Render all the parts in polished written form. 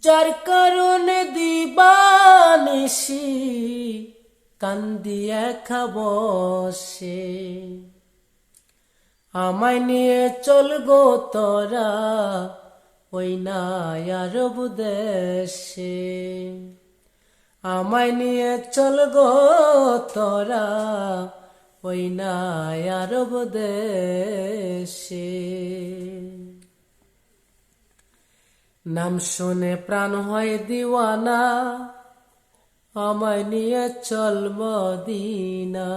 যার কারণে দিবানিশি কান্দি একা বসে, আমায় নিয়ে চল গো তোরা ওই না আরব দেশে। আমায় নিয়ে চল গো তোরা ওই না আরব দেশে। নাম শুনে প্রাণ হয় দিওয়ানা, আমায় নিয়ে চল মদিনা।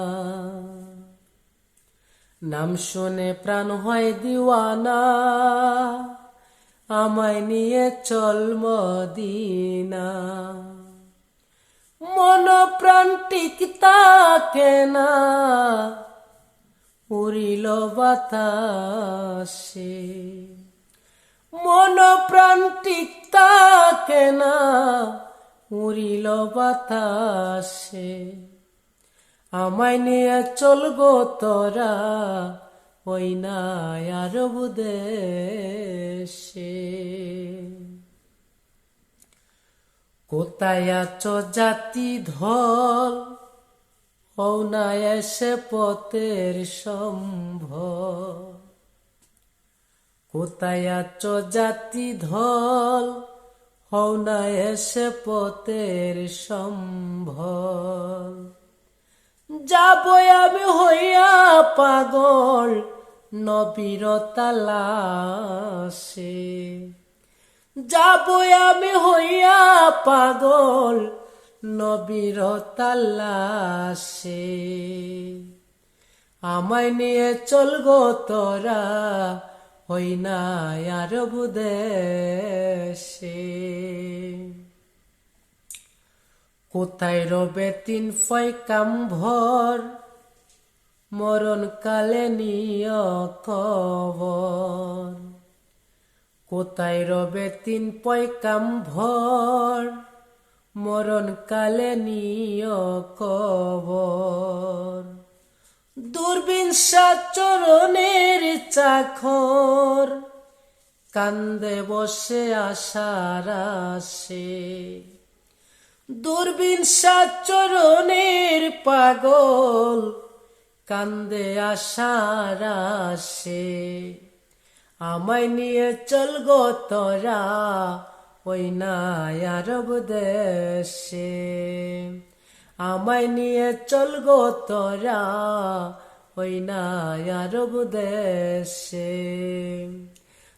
নাম শুনে প্রাণ হয় দিওয়ানা, আমায় নিয়ে চল মদিনা। মন প্রাণ ঠিক থাকে না, উড়িল বাতাসে। মন প্রাণ ঠিক থাকে না, উড়িল বাতাসে। আমায় নিয়ে চল গো তোরা ওই না আরব দেশে। কোথায় আছো জাতি ধল, হও না এসে পথের সম্ভব। কোথায় আছো জাতি ধল, হও না এসে পথের সম্ভব। যাবো আমি হইয়া পাগল নবীর তালাশে। যাবো আমি হইয়া পাগল নবীর তালাশে। আমায় নিয়ে চল গো তোরা হই না আরব দেশে। কোথায় রবে তিন ফয়কাম ভর, মরণ কালে নিয় কবর। কোথায় রবে তিন পয়কাম ভর, মরণ কালে নিয় কবর। দূরবীন চরণের চাখর, কান্দে বসে আশার আসে। দূরবীন চরণের পাগল, কান্দে আশার আসে। আমায় নিয়ে চল গো তোরা ওই না আরব দেশে। আমায় নিয়ে চল গো তোরা ওই না আরব দেশে।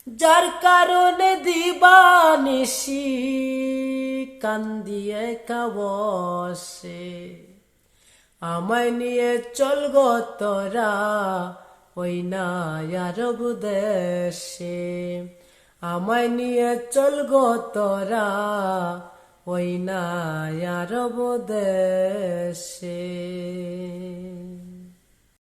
যার কারণে দিবানিশি কান্দি একা বসে। আমায় নিয়ে চল গো তোরা ওই না আরব দেশে। আমায় নিয়ে চল গো তোরা ওই না আরব দেশে।